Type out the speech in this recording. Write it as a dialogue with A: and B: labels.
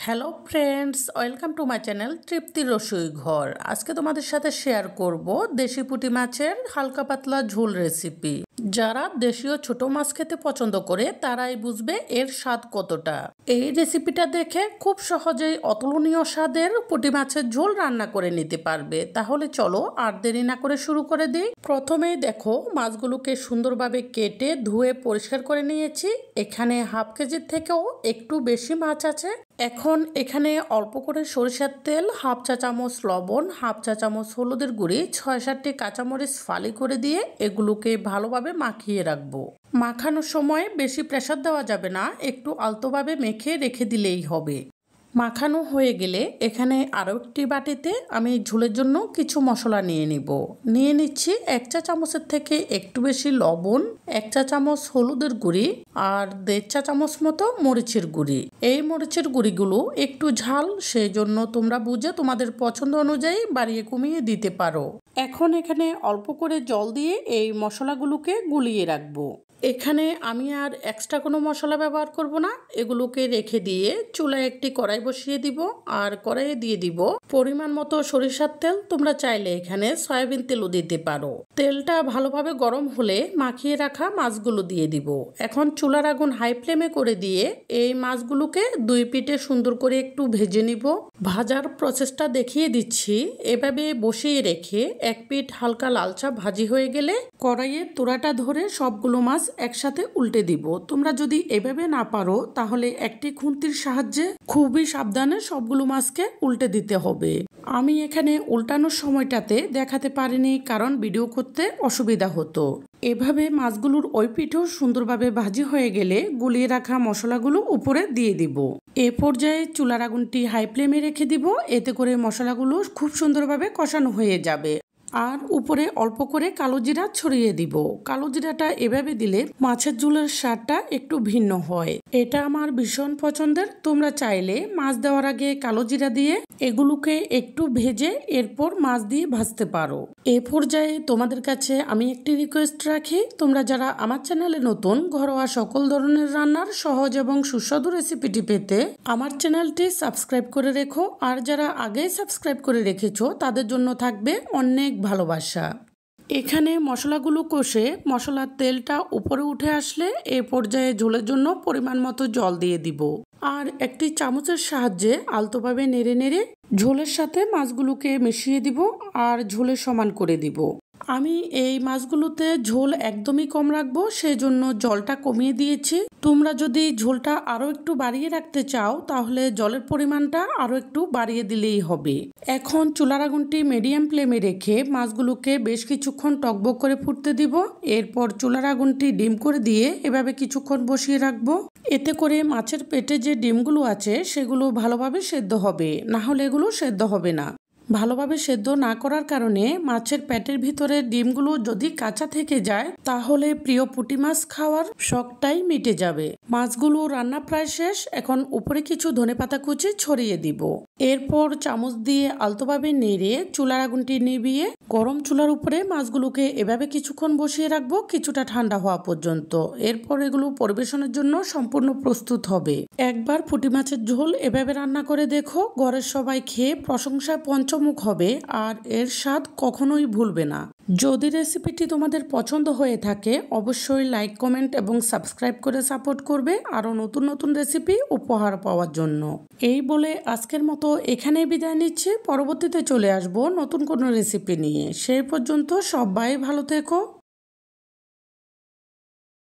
A: Hello friends, welcome to my channel তৃপ্তির রসোই ঘর। আজকে তোমাদের সাথে শেয়ার করব দেশি পুঁটি মাছের হালকা পাতলা ঝোল রেসিপি। যারা দেশীয় ছোট মাছ খেতে পছন্দ করে তারাই বুঝবে এর স্বাদ কতটা। এই রেসিপিটা দেখে খুব সহজেই অতুলনীয় স্বাদের পুঁটি মাছের ঝোল রান্না করে নিতে পারবে। তাহলে চলো আর দেরি না করে শুরু করে দিই। প্রথমেই দেখো, মাছগুলোকে সুন্দরভাবে কেটে ধুয়ে পরিষ্কার করে নিয়েছি। এখানে হাফ কেজির থেকেও একটু বেশি মাছ আছে। এখন এখানে অল্প করে সরিষার তেল, হাফ চা চামচ লবণ, হাফ চা চামচ হলুদের গুঁড়ি, 6-7টি কাঁচামরিচ ফালি করে দিয়ে এগুলোকে ভালোভাবে মাখিয়ে রাখবো। মাখানোর সময় বেশি প্রেসার দেওয়া যাবে না, একটু আলতোভাবে মেখে রেখে দিলেই হবে। মাখানো হয়ে গেলে এখানে আরও একটি বাটিতে আমি ঝোলের জন্য কিছু মশলা নিয়ে নিচ্ছি 1 চা চামচের থেকে একটু বেশি লবণ, 1 চা চামচ হলুদের গুঁড়ি আর 1.5 চা চামচ মতো মরিচের গুঁড়ি। এই মরিচের গুঁড়িগুলো একটু ঝাল, সেই জন্য তোমরা বুঝে তোমাদের পছন্দ অনুযায়ী বাড়িয়ে কমিয়ে দিতে পারো। এখন এখানে অল্প করে জল দিয়ে এই মশলাগুলোকে গুলিয়ে রাখবো। এখানে আমি আর এক্সট্রা কোনো মশলা ব্যবহার করব না। এগুলোকে রেখে দিয়ে চুলায় একটি কড়াই বসিয়ে দিব আর কড়াইয়ে দিয়ে দিব পরিমাণ মতো সরিষার তেল। তোমরা চাইলে এখানে সয়াবিন তেলও দিতে পারো। তেলটা ভালোভাবে গরম হলে মাখিয়ে রাখা মাছগুলো দিয়ে দিব। এখন চুলার আগুন হাই ফ্লেমে করে দিয়ে এই মাছগুলোকে দুই পিঠে সুন্দর করে একটু ভেজে নিব। ভাজার প্রসেসটা দেখিয়ে দিচ্ছি। এভাবে বসিয়ে রেখে এক পিঠ হালকা লালচা ভাজি হয়ে গেলে কড়াইয়ে তোড়াটা ধরে সবগুলো মাছ একসাথে উল্টে দিব। তোমরা যদি এভাবে না পারো তাহলে একটি খুন্তির সাহায্যে খুবই সাবধানে সবগুলো মাছকে উল্টে দিতে হবে। আমি এখানে উল্টানোর সময়টাতে দেখাতে পারিনি, কারণ ভিডিও করতে অসুবিধা হতো। এভাবে মাছগুলোর ওই পিঠও সুন্দরভাবে ভাজি হয়ে গেলে গুলিয়ে রাখা মশলাগুলো উপরে দিয়ে দিব। এ পর্যায়ে চুলার আগুনটি হাই ফ্লেমে রেখে দিব। এতে করে মশলাগুলো খুব সুন্দরভাবে কষানো হয়ে যাবে। আর উপরে অল্প করে কালো জিরা ছড়িয়ে দিব। কালো জিরাটা এভাবে দিলে মাছের ঝোলের স্বাদটা একটু ভিন্ন হয়। এটা আমার ভীষণ পছন্দের। তোমরা চাইলে মাছ দেওয়ার আগে কালো জিরা দিয়ে এগুলোকে একটু ভেজে এরপর মাছ দিয়ে ভাজতে পারো। এ পর্যায়ে তোমাদের কাছে আমি একটি রিকোয়েস্ট রাখি, তোমরা যারা আমার চ্যানেলে নতুন, ঘরোয়া সকল ধরনের রান্নার সহজ এবং সুস্বাদু রেসিপিটি পেতে আমার চ্যানেলটি সাবস্ক্রাইব করে রেখো। আর যারা আগেই সাবস্ক্রাইব করে রেখেছো তাদের জন্য থাকবে অনেক ভালোবাসা। এখানে মশলাগুলো কষে মশলার তেলটা উপরে উঠে আসলে এ পর্যায়ে ঝোলের জন্য পরিমাণ মতো জল দিয়ে দিব। আর একটি চামচের সাহায্যে আলতোভাবে নেড়ে নেড়ে ঝোলের সাথে মাছগুলোকে মিশিয়ে দিব আর ঝোলে সমান করে দিব। আমি এই মাছগুলোতে ঝোল একদমই কম রাখবো, সেই জন্য জলটা কমিয়ে দিয়েছি। তোমরা যদি ঝোলটা আরো একটু বাড়িয়ে রাখতে চাও তাহলে জলের পরিমাণটা আরো একটু বাড়িয়ে দিলেই হবে। এখন চুলার আগুনটি মিডিয়াম ফ্লেমে রেখে মাছগুলোকে বেশ কিছুক্ষণ টকবক করে ফুটতে দিব। এরপর চুলার আগুনটি ডিম করে দিয়ে এভাবে কিছুক্ষণ বসিয়ে রাখবো। এতে করে মাছের পেটে যে ডিমগুলো আছে সেগুলো ভালোভাবে সেদ্ধ হবে, না হলে এগুলো সেদ্ধ হবে না। ভালোভাবে সেদ্ধ না করার কারণে মাছের পেটের ভিতরে ডিমগুলো যদি কাঁচা থেকে যায় তাহলে প্রিয় পুঁটি মাছ খাওয়ার শখটাই মিটে যাবে। মাছগুলো রান্না প্রায় শেষ। এখন উপরে কিছু ধনেপাতা কুচি ছড়িয়ে দিব। এরপর চামচ দিয়ে আলতোভাবে নেড়ে চুলার আগুনটি নিভিয়ে গরম চুলার উপরে মাছগুলোকে এভাবে কিছুক্ষণ বসিয়ে রাখবো, কিছুটা ঠান্ডা হওয়া পর্যন্ত। এরপর এগুলো পরিবেশনের জন্য সম্পূর্ণ প্রস্তুত হবে। একবার পুঁটি মাছের ঝোল এভাবে রান্না করে দেখো, ঘরের সবাই খেয়ে প্রশংসায় পঞ্চমুখ হবে আর এর স্বাদ কখনোই ভুলবে না। যদি রেসিপিটি তোমাদের পছন্দ হয়ে থাকে অবশ্যই লাইক, কমেন্ট এবং সাবস্ক্রাইব করে সাপোর্ট করবে আরো নতুন নতুন রেসিপি উপহার পাওয়ার জন্য। এই বলে আজকের মতো এখানেই বিদায় নিচ্ছি। পরবর্তীতে চলে আসবো নতুন কোনো রেসিপি নিয়ে। সেই পর্যন্ত সবাই ভালো থেকো।